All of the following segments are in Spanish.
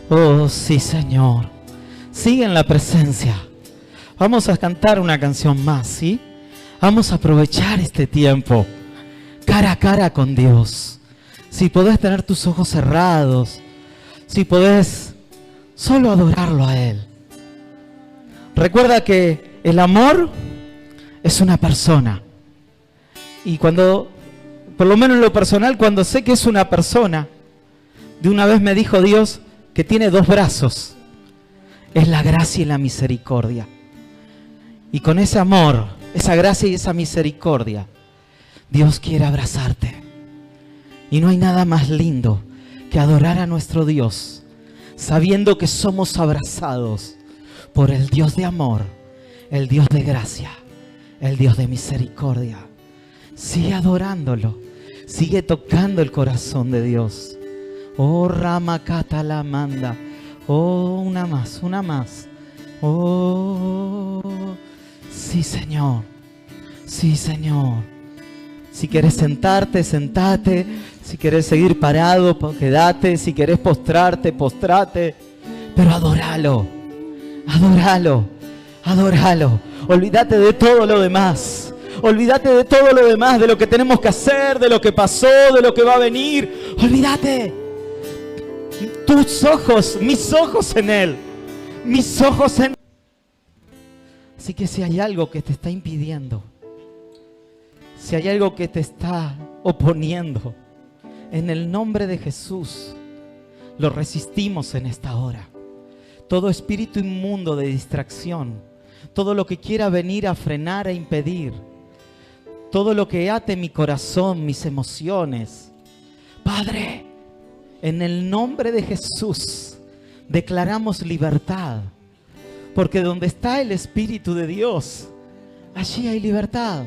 Oh, sí, Señor. Sigue en la presencia. Vamos a cantar una canción más, ¿sí? Vamos a aprovechar este tiempo cara a cara con Dios. Si podés tener tus ojos cerrados, si podés solo adorarlo a Él. Recuerda que el amor es una persona. Y cuando, por lo menos en lo personal, cuando sé que es una persona, de una vez me dijo Dios que tiene dos brazos. Es la gracia y la misericordia. Y con ese amor, esa gracia y esa misericordia, Dios quiere abrazarte. Y no hay nada más lindo que adorar a nuestro Dios, sabiendo que somos abrazados por el Dios de amor, el Dios de gracia, el Dios de misericordia. Sigue adorándolo, sigue tocando el corazón de Dios. Oh, Ramakata la manda. Oh, una más, una más. Oh, sí, Señor. Sí, Señor. Si querés sentarte, sentate. Si querés seguir parado, quedate. Si querés postrarte, postrate. Pero adóralo. Adóralo. Adóralo. Olvídate de todo lo demás. Olvídate de todo lo demás, de lo que tenemos que hacer, de lo que pasó, de lo que va a venir. Olvídate. Tus ojos, mis ojos en Él. Mis ojos en Él. Así que si hay algo que te está impidiendo, si hay algo que te está oponiendo, en el nombre de Jesús, lo resistimos en esta hora. Todo espíritu inmundo de distracción, todo lo que quiera venir a frenar, a impedir, todo lo que ate mi corazón, mis emociones. Padre, en el nombre de Jesús, declaramos libertad. Porque donde está el Espíritu de Dios, allí hay libertad.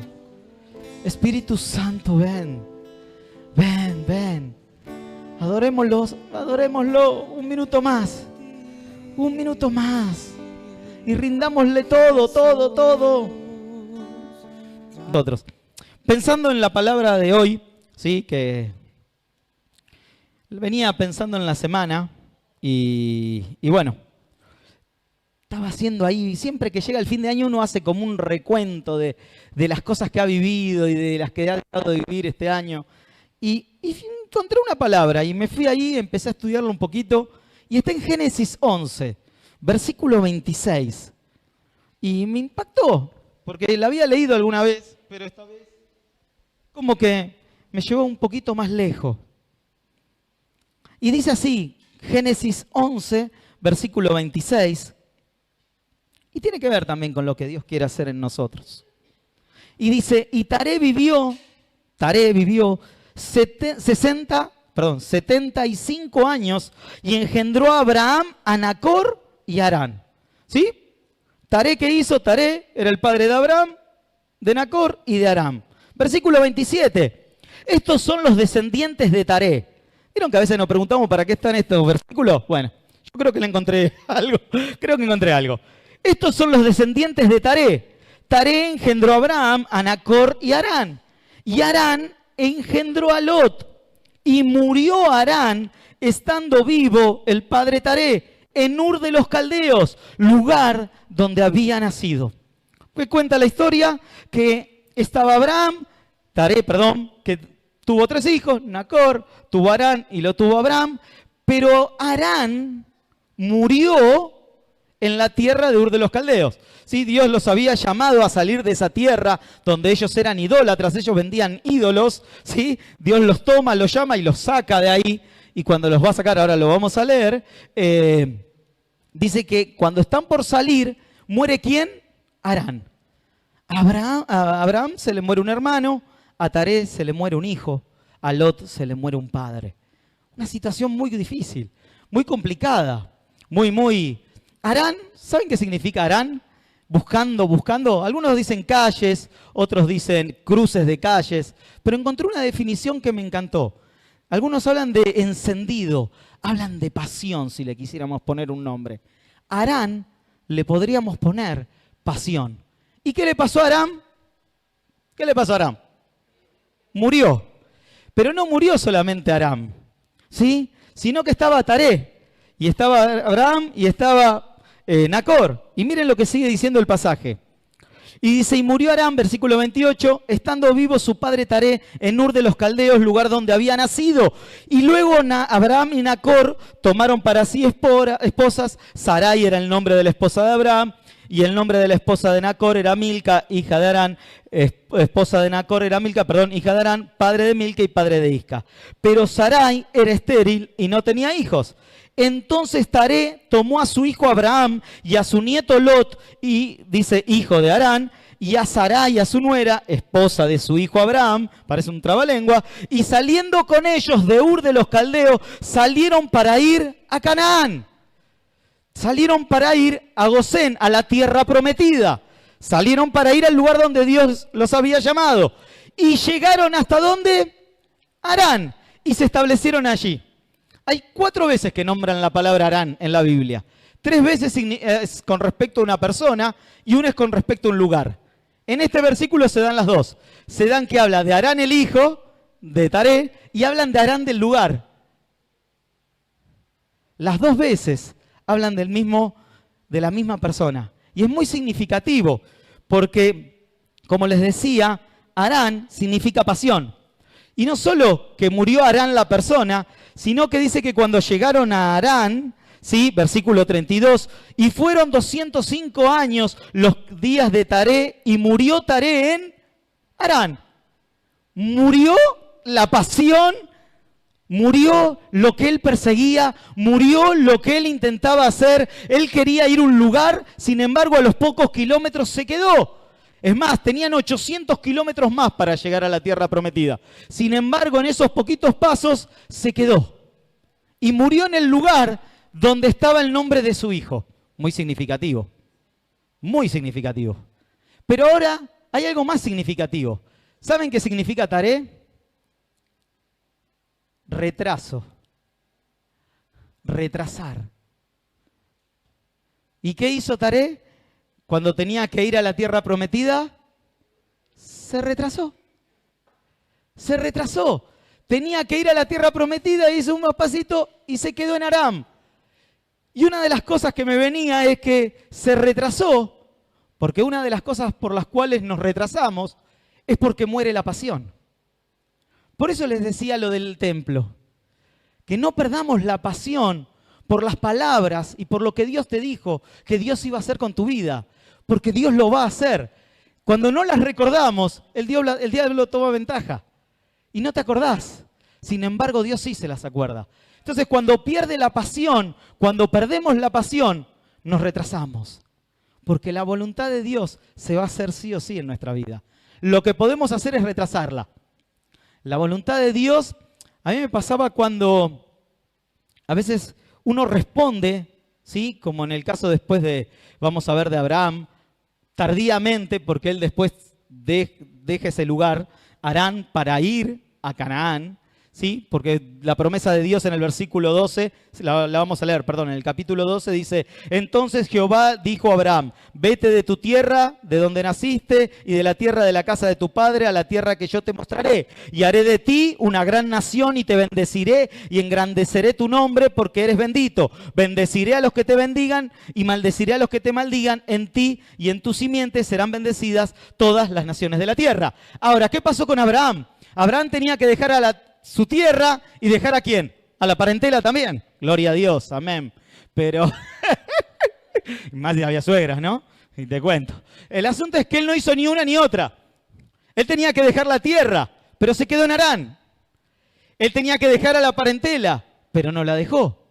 Espíritu Santo, ven. Ven, ven. Adorémoslo, adorémoslo un minuto más. Un minuto más. Y rindámosle todo, todo, todo. Nosotros. Pensando en la palabra de hoy, ¿sí? Que venía pensando en la semana y bueno, estaba haciendo ahí, siempre que llega el fin de año uno hace como un recuento de las cosas que ha vivido y de las que ha dejado de vivir este año. Y encontré una palabra y me fui ahí, empecé a estudiarlo un poquito y está en Génesis 11, versículo 26. Y me impactó, porque la había leído alguna vez, pero esta vez como que me llevó un poquito más lejos. Y dice así, Génesis 11, versículo 26. Y tiene que ver también con lo que Dios quiere hacer en nosotros. Y dice, y Taré vivió 75 años y engendró a Abraham, a Nacor y a Harán. ¿Sí? Taré, ¿qué hizo? Taré era el padre de Abraham, de Nacor y de Harán. Versículo 27. Estos son los descendientes de Taré. ¿Vieron que a veces nos preguntamos para qué están estos versículos? Bueno, yo creo que le encontré algo. Creo que encontré algo. Estos son los descendientes de Taré. Taré engendró a Abraham, a Nacor y a Harán. Y Harán engendró a Lot. Y murió Harán, estando vivo el padre Taré, en Ur de los Caldeos, lugar donde había nacido. Pues cuenta la historia que estaba que tuvo 3 hijos, Nacor, tuvo a Harán y lo tuvo Abraham, pero Harán murió en la tierra de Ur de los Caldeos. ¿Sí? Dios los había llamado a salir de esa tierra donde ellos eran idólatras, ellos vendían ídolos. ¿Sí? Dios los toma, los llama y los saca de ahí. Y cuando los va a sacar, ahora lo vamos a leer, dice que cuando están por salir, ¿muere quién? Harán. A Abraham se le muere un hermano, a Taré se le muere un hijo, a Lot se le muere un padre. Una situación muy difícil, muy complicada, muy... Harán, ¿saben qué significa Harán? Buscando. Algunos dicen calles, otros dicen cruces de calles, pero encontré una definición que me encantó. Algunos hablan de encendido, hablan de pasión, si le quisiéramos poner un nombre. Harán le podríamos poner pasión. ¿Y qué le pasó a Harán? ¿Qué le pasó a Harán? Murió. Pero no murió solamente Harán, ¿sí? Sino que estaba Taré. y estaba Abraham y estaba Nacor. Y miren lo que sigue diciendo el pasaje. Y dice, y murió Aram, versículo 28, estando vivo su padre Taré en Ur de los Caldeos, lugar donde había nacido. Y luego Abraham y Nacor tomaron para sí esposas. Sarai era el nombre de la esposa de Abraham, y el nombre de la esposa de Nacor era Milca, hija de Arán. Esposa de Nacor era Milca, hija de Arán, padre de Milca y padre de Isca. Pero Sarai era estéril y no tenía hijos. Entonces Taré tomó a su hijo Abraham y a su nieto Lot, y dice hijo de Arán, y a Sarai, a su nuera, esposa de su hijo Abraham, parece un trabalengua, y saliendo con ellos de Ur de los Caldeos, salieron para ir a Canaán. Salieron para ir a Gosén, a la tierra prometida. Salieron para ir al lugar donde Dios los había llamado. Y llegaron hasta ¿dónde? Harán. Y se establecieron allí. Hay 4 veces que nombran la palabra Harán en la Biblia. 3 veces es con respecto a una persona y una es con respecto a un lugar. En este versículo se dan las dos. Se dan que habla de Harán el hijo de Taré y hablan de Harán del lugar. Las 2 veces hablan de la misma persona. Y es muy significativo porque, como les decía, Harán significa pasión. Y no solo que murió Harán la persona, sino que dice que cuando llegaron a Harán, ¿sí? Versículo 32, y fueron 205 años los días de Taré, y murió Taré en Harán. Murió la pasión, murió lo que él perseguía, murió lo que él intentaba hacer. Él quería ir a un lugar, sin embargo a los pocos kilómetros se quedó. Es más, tenían 800 kilómetros más para llegar a la tierra prometida. Sin embargo, en esos poquitos pasos se quedó. Y murió en el lugar donde estaba el nombre de su hijo. Muy significativo. Muy significativo. Pero ahora hay algo más significativo. ¿Saben qué significa Taré? Retraso. Retrasar. ¿Y qué hizo Taré? Cuando tenía que ir a la tierra prometida, se retrasó. Se retrasó. Tenía que ir a la tierra prometida, hizo un pasito y se quedó en Aram. Y una de las cosas que me venía es que se retrasó, porque una de las cosas por las cuales nos retrasamos es porque muere la pasión. Por eso les decía lo del templo, que no perdamos la pasión por las palabras y por lo que Dios te dijo que Dios iba a hacer con tu vida, porque Dios lo va a hacer. Cuando no las recordamos, el diablo toma ventaja y no te acordás. Sin embargo, Dios sí se las acuerda. Entonces, cuando pierde la pasión, cuando perdemos la pasión, nos retrasamos, porque la voluntad de Dios se va a hacer sí o sí en nuestra vida. Lo que podemos hacer es retrasarla. La voluntad de Dios, a mí me pasaba cuando a veces uno responde, ¿sí? Como en el caso después de, vamos a ver, de Abraham, tardíamente, porque él después deja ese lugar, Harán, para ir a Canaán, ¿sí? Porque la promesa de Dios en el versículo 12, la vamos a leer, perdón, en el capítulo 12 dice, entonces Jehová dijo a Abraham, vete de tu tierra, de donde naciste, y de la tierra de la casa de tu padre, a la tierra que yo te mostraré, y haré de ti una gran nación, y te bendeciré, y engrandeceré tu nombre, porque eres bendito. Bendeciré a los que te bendigan, y maldeciré a los que te maldigan. En ti y en tu simiente serán bendecidas todas las naciones de la tierra. Ahora, ¿qué pasó con Abraham? Abraham tenía que dejar su tierra y dejar ¿a quién? A la parentela también. Gloria a Dios, amén. Pero, más si había suegras, ¿no? Y te cuento. El asunto es que él no hizo ni una ni otra. Él tenía que dejar la tierra, pero se quedó en Harán. Él tenía que dejar a la parentela, pero no la dejó.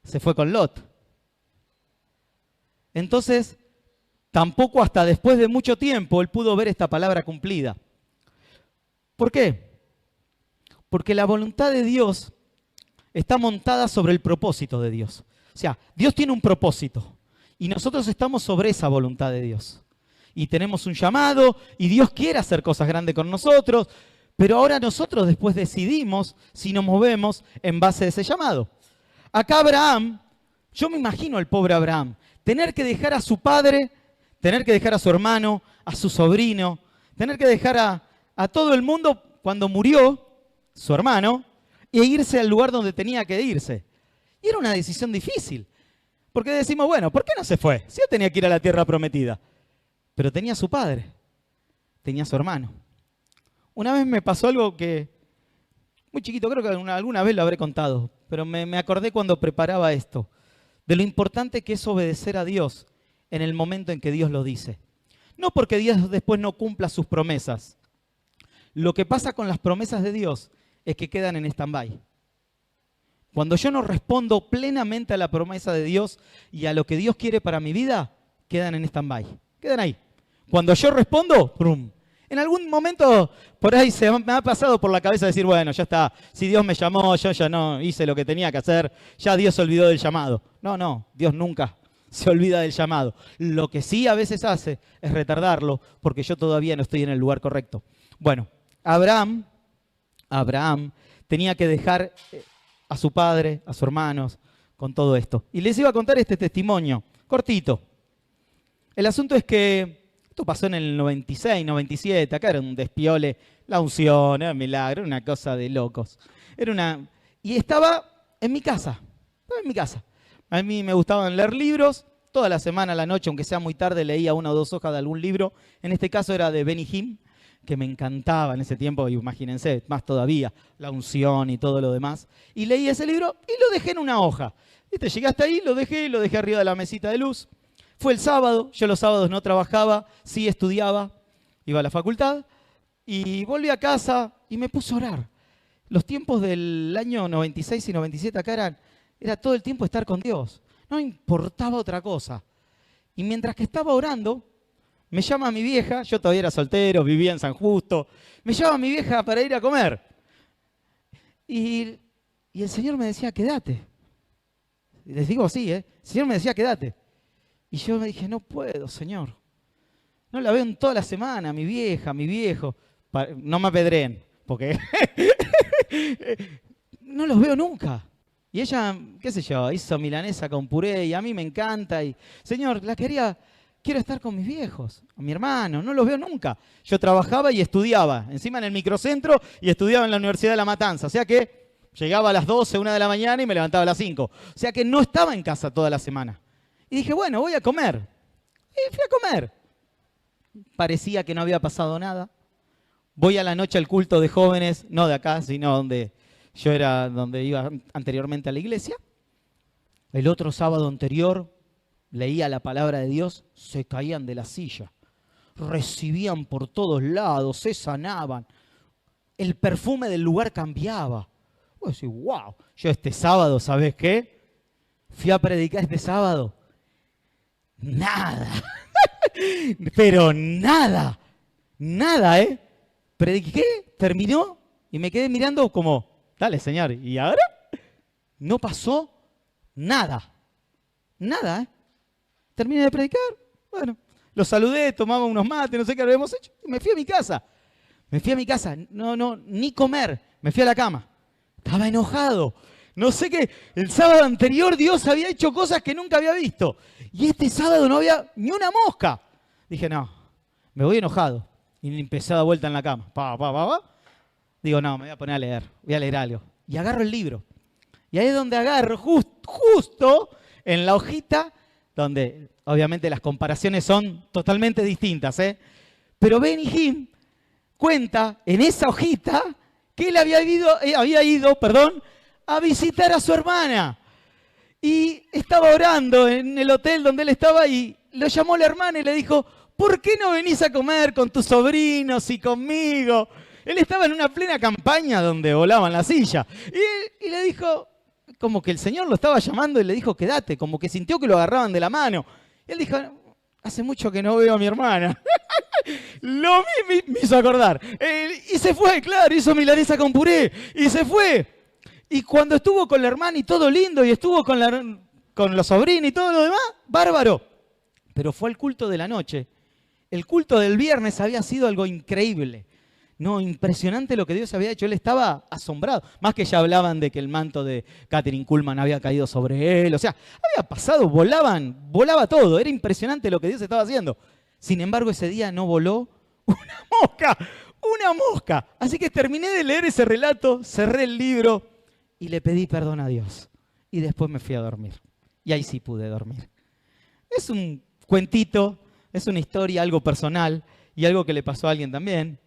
Se fue con Lot. Entonces, tampoco hasta después de mucho tiempo él pudo ver esta palabra cumplida. ¿Por qué? Porque la voluntad de Dios está montada sobre el propósito de Dios. O sea, Dios tiene un propósito y nosotros estamos sobre esa voluntad de Dios. Y tenemos un llamado y Dios quiere hacer cosas grandes con nosotros, pero ahora nosotros después decidimos si nos movemos en base a ese llamado. Acá Abraham, yo me imagino al pobre Abraham, tener que dejar a su padre, tener que dejar a su hermano, a su sobrino, tener que dejar a todo el mundo cuando murió su hermano e irse al lugar donde tenía que irse. Y era una decisión difícil. Porque decimos, bueno, ¿por qué no se fue? Si él tenía que ir a la tierra prometida. Pero tenía a su padre, tenía a su hermano. Una vez me pasó algo que, muy chiquito, creo que alguna vez lo habré contado, pero me acordé cuando preparaba esto, de lo importante que es obedecer a Dios en el momento en que Dios lo dice. No porque Dios después no cumpla sus promesas. Lo que pasa con las promesas de Dios es que quedan en stand-by. Cuando yo no respondo plenamente a la promesa de Dios y a lo que Dios quiere para mi vida, quedan en stand-by. Quedan ahí. Cuando yo respondo, ¡prum! En algún momento por ahí me ha pasado por la cabeza decir, bueno, ya está. Si Dios me llamó, yo ya no hice lo que tenía que hacer. Ya Dios se olvidó del llamado. No, Dios nunca se olvida del llamado. Lo que sí a veces hace es retardarlo porque yo todavía no estoy en el lugar correcto. Bueno, Abraham tenía que dejar a su padre, a sus hermanos, con todo esto. Y les iba a contar este testimonio, cortito. El asunto es que esto pasó en el 96, 97, acá era un despiole, la unción, era un milagro, era una cosa de locos. Y estaba en mi casa, A mí me gustaban leer libros, toda la semana a la noche, aunque sea muy tarde, leía 1 o 2 hojas de algún libro. En este caso era de Benny Hinn, que me encantaba en ese tiempo, imagínense, más todavía, la unción y todo lo demás. Y leí ese libro y lo dejé en una hoja. ¿Viste? Llegué hasta ahí, lo dejé arriba de la mesita de luz. Fue el sábado, yo los sábados no trabajaba, sí estudiaba, iba a la facultad y volví a casa y me puse a orar. Los tiempos del año 96 y 97 acá era todo el tiempo estar con Dios. No importaba otra cosa. Y mientras que estaba orando, me llama mi vieja, yo todavía era soltero, vivía en San Justo, me llama mi vieja para ir a comer. Y el Señor me decía, quédate. Les digo así, El Señor me decía, quédate. Y yo me dije, no puedo, Señor. No la veo en toda la semana, mi vieja, mi viejo. No me apedreen, porque no los veo nunca. Y ella, qué sé yo, hizo milanesa con puré y a mí me encanta. Y, Señor, quiero estar con mis viejos, con mi hermano, no los veo nunca. Yo trabajaba y estudiaba, encima en el microcentro y estudiaba en la Universidad de La Matanza. O sea que llegaba a las 12, 1 de la mañana y me levantaba a las 5. O sea que no estaba en casa toda la semana. Y dije, bueno, voy a comer. Y fui a comer. Parecía que no había pasado nada. Voy a la noche al culto de jóvenes, no de acá, sino donde iba anteriormente a la iglesia. El otro sábado anterior leía la palabra de Dios, se caían de la silla. Recibían por todos lados, se sanaban. El perfume del lugar cambiaba. Voy a decir, wow, yo este sábado, ¿sabes qué? Fui a predicar este sábado. Nada. Pero nada. Nada, Prediqué, terminó y me quedé mirando como, dale, Señor, ¿y ahora? No pasó nada. Nada, Terminé de predicar, bueno, los saludé, tomaba unos mates, no sé qué habíamos hecho, y me fui a mi casa. No, ni comer, me fui a la cama. Estaba enojado. No sé qué, el sábado anterior Dios había hecho cosas que nunca había visto. Y este sábado no había ni una mosca. Dije, no, me voy enojado. Y empecé a dar vuelta en la cama. Digo, no, me voy a poner a leer. Voy a leer algo. Y agarro el libro. Y ahí es donde agarro, justo en la hojita, donde obviamente las comparaciones son totalmente distintas, Pero Benny Hinn cuenta en esa hojita que él había ido a visitar a su hermana. Y estaba orando en el hotel donde él estaba y lo llamó la hermana y le dijo, ¿por qué no venís a comer con tus sobrinos y conmigo? Él estaba en una plena campaña donde volaban la silla. Y le dijo, como que el Señor lo estaba llamando y le dijo, quédate, como que sintió que lo agarraban de la mano. Y él dijo, hace mucho que no veo a mi hermana. Me hizo acordar. Y se fue, claro, hizo milanesa con puré. Y se fue. Y cuando estuvo con la hermana y todo lindo, y estuvo con los sobrinos y todo lo demás, bárbaro. Pero fue el culto de la noche. El culto del viernes había sido algo increíble. No, impresionante lo que Dios había hecho. Él estaba asombrado. Más que ya hablaban de que el manto de Kathryn Kuhlman había caído sobre él. O sea, había pasado, volaba todo. Era impresionante lo que Dios estaba haciendo. Sin embargo, ese día no voló una mosca. Así que terminé de leer ese relato, cerré el libro, y le pedí perdón a Dios. Y después me fui a dormir. Y ahí sí pude dormir. Es un cuentito, es una historia, algo personal y algo que le pasó a alguien también,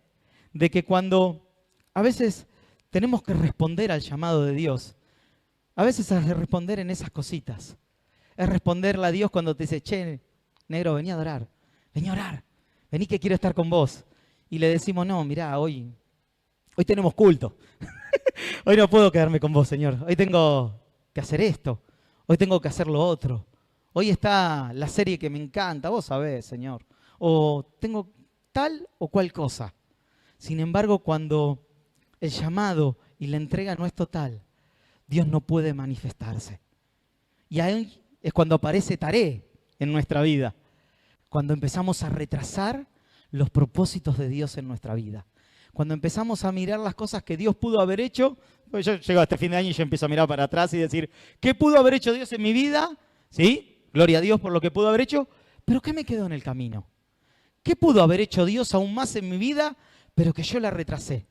de que cuando a veces tenemos que responder al llamado de Dios, a veces es responder en esas cositas. Es responderle a Dios cuando te dice, che, negro, vení a adorar, vení a orar, vení que quiero estar con vos. Y le decimos, no, mirá, hoy tenemos culto. Hoy no puedo quedarme con vos, Señor. Hoy tengo que hacer esto. Hoy tengo que hacer lo otro. Hoy está la serie que me encanta, vos sabés, Señor. O tengo tal o cual cosa. Sin embargo, cuando el llamado y la entrega no es total, Dios no puede manifestarse. Y ahí es cuando aparece Taré en nuestra vida. Cuando empezamos a retrasar los propósitos de Dios en nuestra vida. Cuando empezamos a mirar las cosas que Dios pudo haber hecho, pues yo llego a este fin de año y yo empiezo a mirar para atrás y decir, ¿qué pudo haber hecho Dios en mi vida? ¿Sí? Gloria a Dios por lo que pudo haber hecho, pero ¿qué me quedó en el camino? ¿Qué pudo haber hecho Dios aún más en mi vida, pero que yo la retrasé?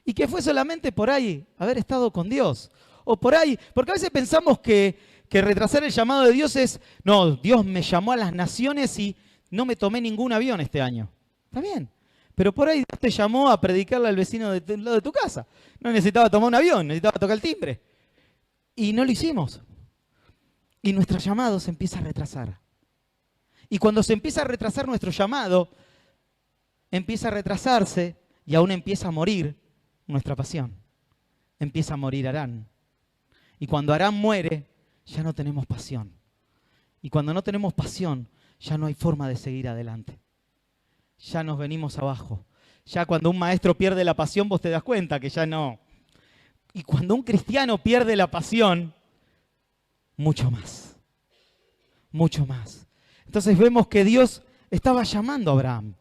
Y que fue solamente por ahí haber estado con Dios. O por ahí, porque a veces pensamos que retrasar el llamado de Dios es, no, Dios me llamó a las naciones y no me tomé ningún avión este año. Está bien. Pero por ahí Dios te llamó a predicarle al vecino del lado de tu casa. No necesitaba tomar un avión, necesitaba tocar el timbre. Y no lo hicimos. Y nuestro llamado se empieza a retrasar. Y cuando se empieza a retrasar nuestro llamado, empieza a retrasarse y aún empieza a morir nuestra pasión. Empieza a morir Arán. Y cuando Arán muere, ya no tenemos pasión. Y cuando no tenemos pasión, ya no hay forma de seguir adelante. Ya nos venimos abajo. Ya cuando un maestro pierde la pasión, vos te das cuenta que ya no. Y cuando un cristiano pierde la pasión, mucho más. Mucho más. Entonces vemos que Dios estaba llamando a Abraham.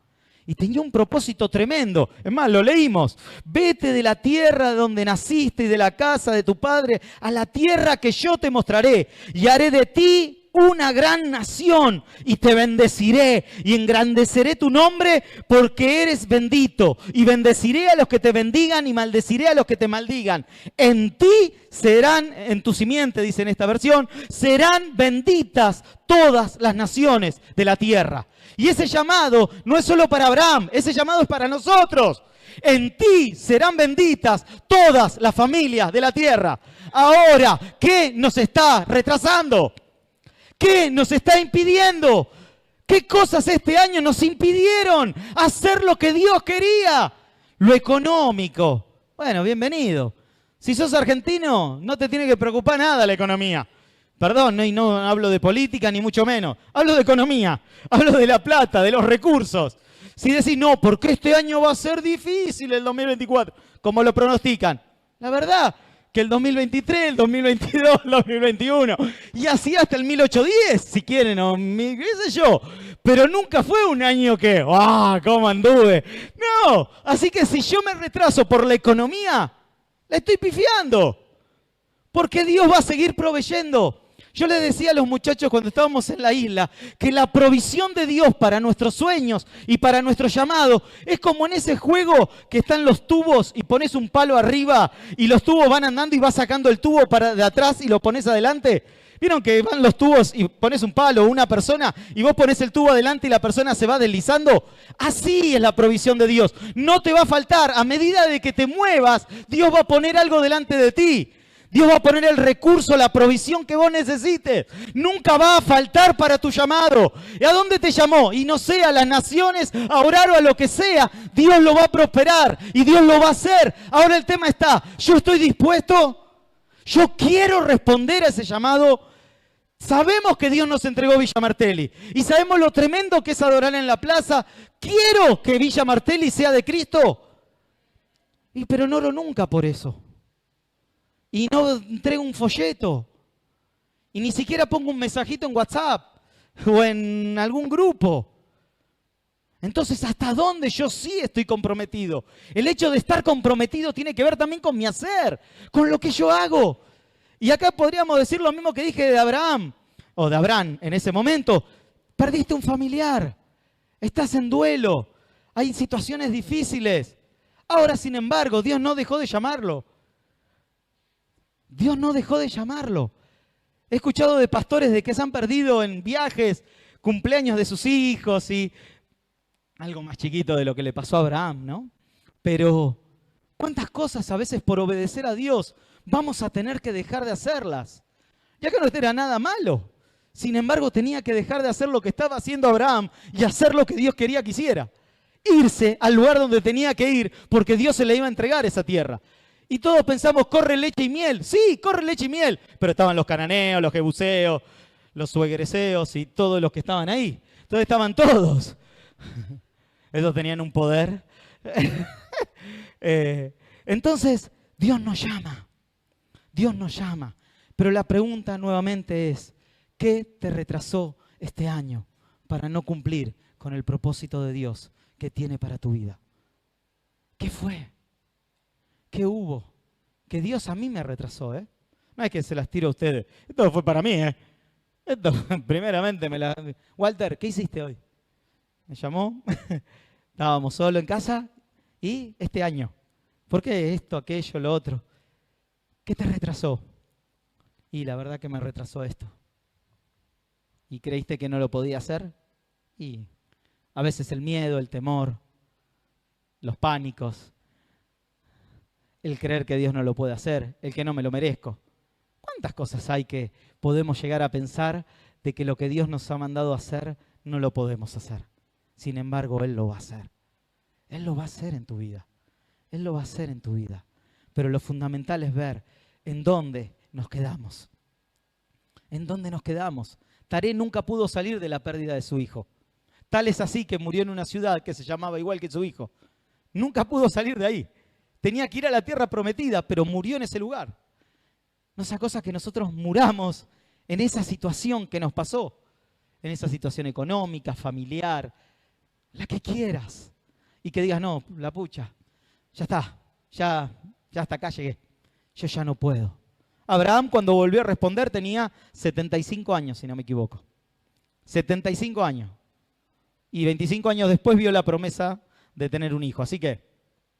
Y tenía un propósito tremendo. Es más, lo leímos. Vete de la tierra donde naciste y de la casa de tu padre a la tierra que yo te mostraré. Y haré de ti una gran nación y te bendeciré y engrandeceré tu nombre porque eres bendito. Y bendeciré a los que te bendigan y maldeciré a los que te maldigan. En ti serán, en tu simiente, dice en esta versión, serán benditas todas las naciones de la tierra. Y ese llamado no es solo para Abraham, ese llamado es para nosotros. En ti serán benditas todas las familias de la tierra. Ahora, ¿qué nos está retrasando? ¿Qué nos está impidiendo? ¿Qué cosas este año nos impidieron hacer lo que Dios quería? Lo económico. Bueno, bienvenido. Si sos argentino, no te tiene que preocupar nada la economía. Perdón, y no hablo de política ni mucho menos. Hablo de economía, hablo de la plata, de los recursos. Si decís, no, porque este año va a ser difícil el 2024, como lo pronostican. La verdad, que el 2023, el 2022, el 2021, y así hasta el 1810, si quieren, o qué sé yo. Pero nunca fue un año que, cómo anduve. No, así que si yo me retraso por la economía, la estoy pifiando. Porque Dios va a seguir proveyendo. Yo les decía a los muchachos cuando estábamos en la isla que la provisión de Dios para nuestros sueños y para nuestro llamado es como en ese juego que están los tubos y pones un palo arriba y los tubos van andando y vas sacando el tubo de atrás y lo pones adelante. ¿Vieron que van los tubos y pones un palo o una persona y vos pones el tubo adelante y la persona se va deslizando? Así es la provisión de Dios. No te va a faltar. A medida de que te muevas, Dios va a poner algo delante de ti. Dios va a poner el recurso, la provisión que vos necesites. Nunca va a faltar para tu llamado. ¿Y a dónde te llamó? Y no sé, a las naciones, a orar o a lo que sea. Dios lo va a prosperar y Dios lo va a hacer. Ahora el tema está, ¿yo estoy dispuesto? ¿Yo quiero responder a ese llamado? Sabemos que Dios nos entregó Villa Martelli y sabemos lo tremendo que es adorar en la plaza. ¿Quiero que Villa Martelli sea de Cristo? Pero no oro nunca por eso. Y no entrego un folleto. Y ni siquiera pongo un mensajito en WhatsApp o en algún grupo. Entonces, ¿hasta dónde yo sí estoy comprometido? El hecho de estar comprometido tiene que ver también con mi hacer, con lo que yo hago. Y acá podríamos decir lo mismo que dije de Abraham, o de Abraham en ese momento. Perdiste un familiar, estás en duelo, hay situaciones difíciles. Ahora, sin embargo, Dios no dejó de llamarlo. Dios no dejó de llamarlo. He escuchado de pastores de que se han perdido en viajes, cumpleaños de sus hijos y algo más chiquito de lo que le pasó a Abraham, ¿no? Pero ¿cuántas cosas a veces por obedecer a Dios vamos a tener que dejar de hacerlas? Ya que no era nada malo. Sin embargo, tenía que dejar de hacer lo que estaba haciendo Abraham y hacer lo que Dios quería que hiciera. Irse al lugar donde tenía que ir porque Dios se le iba a entregar esa tierra. Y todos pensamos, corre leche y miel. Sí, corre leche y miel. Pero estaban los cananeos, los jebuseos, los suegreseos y todos los que estaban ahí. Entonces estaban todos. Esos tenían un poder. Entonces, Dios nos llama. Dios nos llama. Pero la pregunta nuevamente es, ¿qué te retrasó este año para no cumplir con el propósito de Dios que tiene para tu vida? ¿Qué fue? ¿Qué hubo? Que Dios a mí me retrasó, ¿eh? No es que se las tiro a ustedes. Esto fue para mí, ¿eh? Esto, primeramente, Walter, ¿qué hiciste hoy? Me llamó. Estábamos solos en casa. ¿Y este año? ¿Por qué esto, aquello, lo otro? ¿Qué te retrasó? Y la verdad que me retrasó esto. ¿Y creíste que no lo podía hacer? Y a veces el miedo, el temor, los pánicos, el creer que Dios no lo puede hacer, el que no me lo merezco. ¿Cuántas cosas hay que podemos llegar a pensar de que lo que Dios nos ha mandado a hacer no lo podemos hacer? Sin embargo, Él lo va a hacer. Él lo va a hacer en tu vida. Él lo va a hacer en tu vida. Pero lo fundamental es ver en dónde nos quedamos. ¿En dónde nos quedamos? Taré nunca pudo salir de la pérdida de su hijo. Tal es así que murió en una ciudad que se llamaba igual que su hijo. Nunca pudo salir de ahí. Tenía que ir a la tierra prometida, pero murió en ese lugar. No sea cosa que nosotros muramos en esa situación que nos pasó. En esa situación económica, familiar, la que quieras. Y que digas, no, la pucha, ya está, ya hasta acá llegué. Yo ya no puedo. Abraham, cuando volvió a responder, tenía 75 años, si no me equivoco. 75 años. Y 25 años después vio la promesa de tener un hijo. Así que,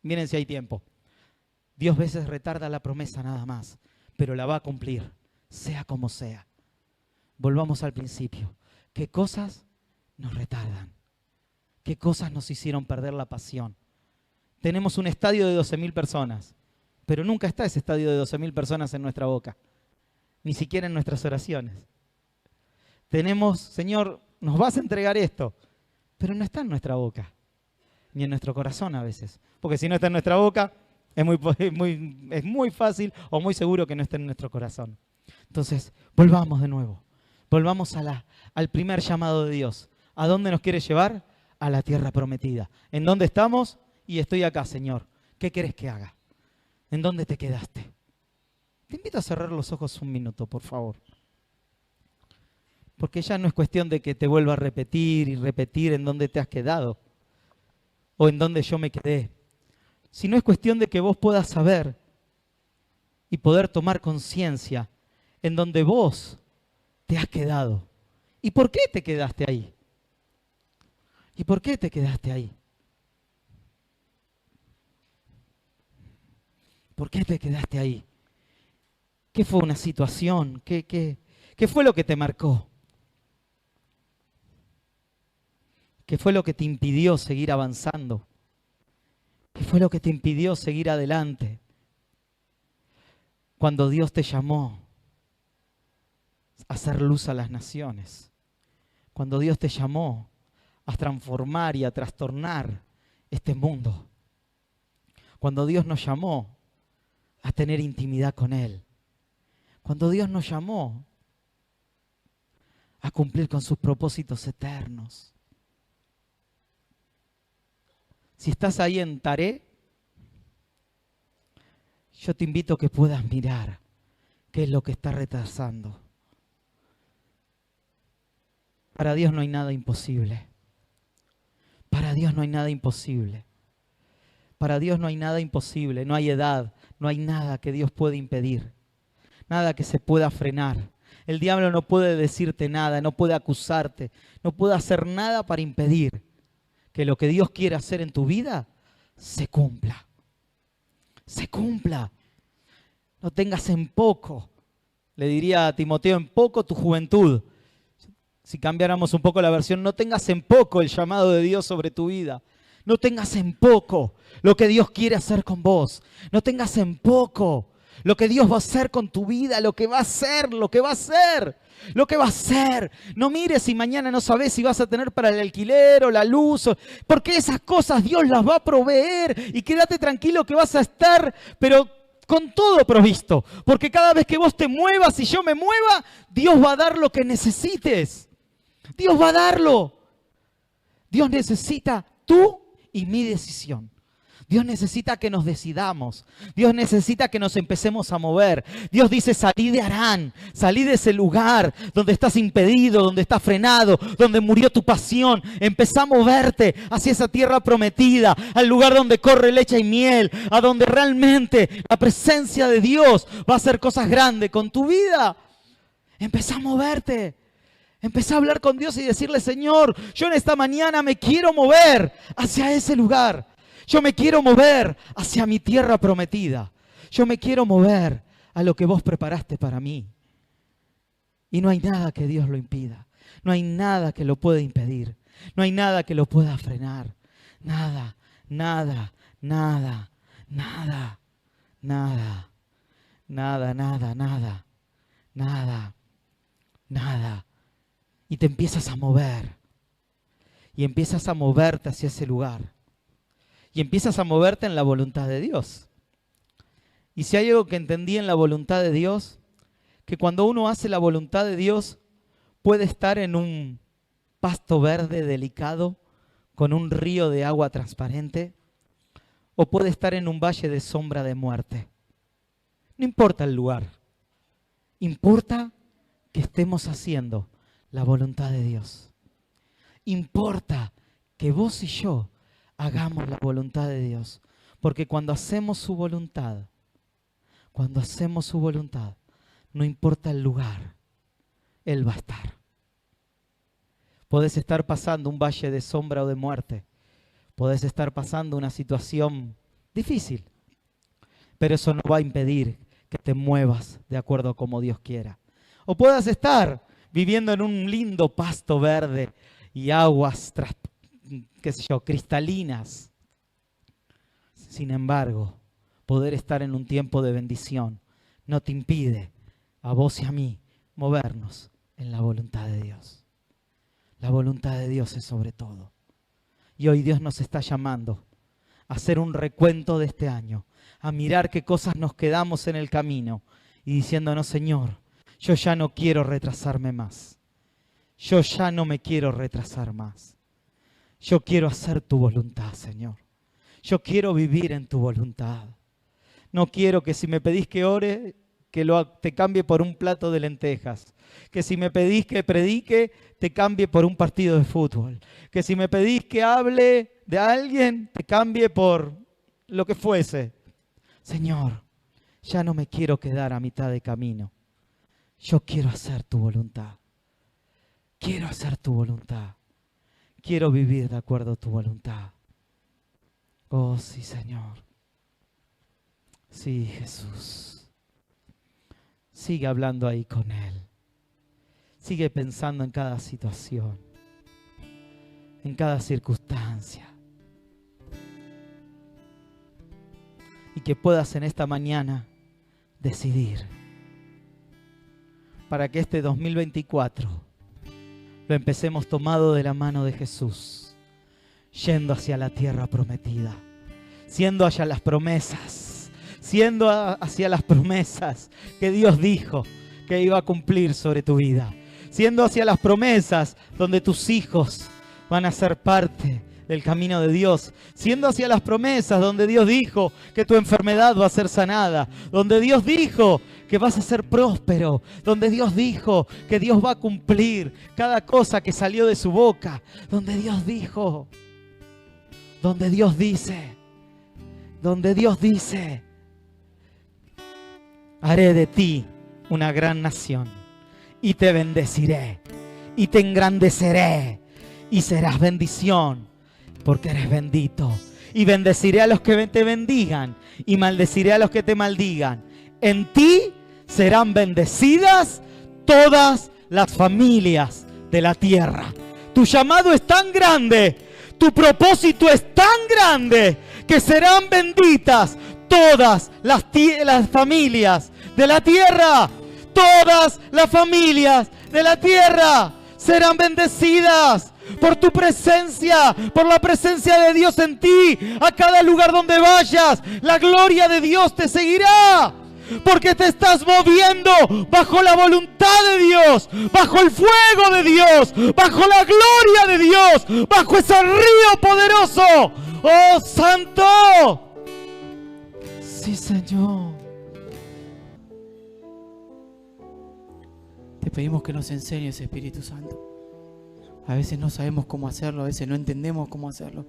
miren si hay tiempo. Dios a veces retarda la promesa nada más, pero la va a cumplir, sea como sea. Volvamos al principio. ¿Qué cosas nos retardan? ¿Qué cosas nos hicieron perder la pasión? Tenemos un estadio de 12.000 personas, pero nunca está ese estadio de 12.000 personas en nuestra boca, ni siquiera en nuestras oraciones. Tenemos, Señor, nos vas a entregar esto, pero no está en nuestra boca, ni en nuestro corazón a veces. Porque si no está en nuestra boca, es muy fácil o muy seguro que no esté en nuestro corazón. Entonces, volvamos de nuevo. Volvamos al primer llamado de Dios. ¿A dónde nos quiere llevar? A la tierra prometida. ¿En dónde estamos? Y estoy acá, Señor. ¿Qué querés que haga? ¿En dónde te quedaste? Te invito a cerrar los ojos un minuto, por favor. Porque ya no es cuestión de que te vuelva a repetir y repetir en dónde te has quedado o en dónde yo me quedé. Sino es cuestión de que vos puedas saber y poder tomar conciencia en donde vos te has quedado. ¿Y por qué te quedaste ahí? ¿Y por qué te quedaste ahí? ¿Por qué te quedaste ahí? ¿Qué fue una situación? ¿Qué fue lo que te marcó? ¿Qué fue lo que te impidió seguir avanzando? ¿Qué fue lo que te impidió seguir adelante? Cuando Dios te llamó a hacer luz a las naciones. Cuando Dios te llamó a transformar y a trastornar este mundo. Cuando Dios nos llamó a tener intimidad con Él. Cuando Dios nos llamó a cumplir con sus propósitos eternos. Si estás ahí en Taré, yo te invito a que puedas mirar qué es lo que está retrasando. Para Dios no hay nada imposible. Para Dios no hay nada imposible. Para Dios no hay nada imposible, no hay edad, no hay nada que Dios pueda impedir, nada que se pueda frenar. El diablo no puede decirte nada, no puede acusarte, no puede hacer nada para impedir que lo que Dios quiere hacer en tu vida se cumpla. Se cumpla. No tengas en poco, le diría a Timoteo, en poco tu juventud. Si cambiáramos un poco la versión, no tengas en poco el llamado de Dios sobre tu vida. No tengas en poco lo que Dios quiere hacer con vos. No tengas en poco lo que Dios va a hacer con tu vida, lo que va a hacer, lo que va a hacer. Lo que va a hacer. No mires si mañana no sabes si vas a tener para el alquiler o la luz. Porque esas cosas Dios las va a proveer. Y quédate tranquilo que vas a estar, pero con todo provisto. Porque cada vez que vos te muevas y yo me mueva, Dios va a dar lo que necesites. Dios va a darlo. Dios necesita tú y mi decisión. Dios necesita que nos decidamos. Dios necesita que nos empecemos a mover. Dios dice, salí de Harán, salí de ese lugar donde estás impedido, donde estás frenado, donde murió tu pasión. Empezá a moverte hacia esa tierra prometida, al lugar donde corre leche y miel, a donde realmente la presencia de Dios va a hacer cosas grandes con tu vida. Empezá a moverte. Empezá a hablar con Dios y decirle, Señor, yo en esta mañana me quiero mover hacia ese lugar. Yo me quiero mover hacia mi tierra prometida. Yo me quiero mover a lo que vos preparaste para mí. Y no hay nada que Dios lo impida. No hay nada que lo pueda impedir. No hay nada que lo pueda frenar. Nada, nada, nada, nada, nada, nada, nada, nada, nada, nada. Y te empiezas a mover. Y empiezas a moverte hacia ese lugar. Y empiezas a moverte en la voluntad de Dios. Y si hay algo que entendí en la voluntad de Dios, que cuando uno hace la voluntad de Dios, puede estar en un pasto verde delicado, con un río de agua transparente, o puede estar en un valle de sombra de muerte. No importa el lugar. Importa que estemos haciendo la voluntad de Dios. Importa que vos y yo hagamos la voluntad de Dios. Porque cuando hacemos su voluntad, no importa el lugar, Él va a estar. Podés estar pasando un valle de sombra o de muerte. Podés estar pasando una situación difícil. Pero eso no va a impedir que te muevas de acuerdo a como Dios quiera. O puedas estar viviendo en un lindo pasto verde y aguas cristalinas. Sin embargo, poder estar en un tiempo de bendición no te impide a vos y a mí movernos en la voluntad de Dios. La voluntad de Dios es sobre todo. Y hoy Dios nos está llamando a hacer un recuento de este año, a mirar qué cosas nos quedamos en el camino y diciéndonos, Señor, yo ya no quiero retrasarme más. Yo ya no me quiero retrasar más. Yo quiero hacer tu voluntad, Señor. Yo quiero vivir en tu voluntad. No quiero que si me pedís que ore, que te cambie por un plato de lentejas. Que si me pedís que predique, te cambie por un partido de fútbol. Que si me pedís que hable de alguien, te cambie por lo que fuese. Señor, ya no me quiero quedar a mitad de camino. Yo quiero hacer tu voluntad. Quiero hacer tu voluntad. Quiero vivir de acuerdo a tu voluntad. Oh, sí, Señor. Sí, Jesús. Sigue hablando ahí con Él. Sigue pensando en cada situación, en cada circunstancia. Y que puedas en esta mañana decidir para que este 2024 lo empecemos tomado de la mano de Jesús, yendo hacia la tierra prometida, siendo hacia las promesas, hacia las promesas que Dios dijo que iba a cumplir sobre tu vida, siendo hacia las promesas donde tus hijos van a ser parte del camino de Dios, siendo hacia las promesas donde Dios dijo que tu enfermedad va a ser sanada, donde Dios dijo que vas a ser próspero, donde Dios dijo que Dios va a cumplir cada cosa que salió de su boca, donde Dios dijo, donde Dios dice, haré de ti una gran nación y te bendeciré y te engrandeceré y serás bendición. Porque eres bendito. Y bendeciré a los que te bendigan y maldeciré a los que te maldigan. En ti serán bendecidas todas las familias de la tierra. Tu llamado es tan grande, tu propósito es tan grande, que serán benditas todas las familias de la tierra. Todas las familias de la tierra serán bendecidas por tu presencia, por la presencia de Dios en ti. A cada lugar donde vayas, la gloria de Dios te seguirá. Porque te estás moviendo bajo la voluntad de Dios, bajo el fuego de Dios, bajo la gloria de Dios, bajo ese río poderoso. ¡Oh, Santo! Sí, Señor. Te pedimos que nos enseñes, Espíritu Santo. A veces no sabemos cómo hacerlo, a veces no entendemos cómo hacerlo.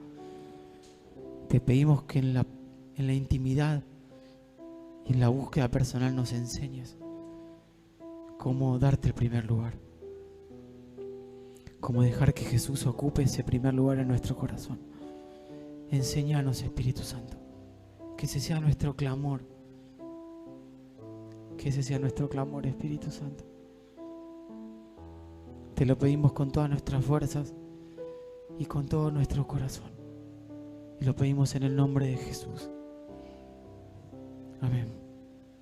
Te pedimos que en la intimidad y en la búsqueda personal nos enseñes cómo darte el primer lugar. Cómo dejar que Jesús ocupe ese primer lugar en nuestro corazón. Enséñanos, Espíritu Santo. Que ese sea nuestro clamor. Que ese sea nuestro clamor, Espíritu Santo. Te lo pedimos con todas nuestras fuerzas y con todo nuestro corazón. Y lo pedimos en el nombre de Jesús. Amén.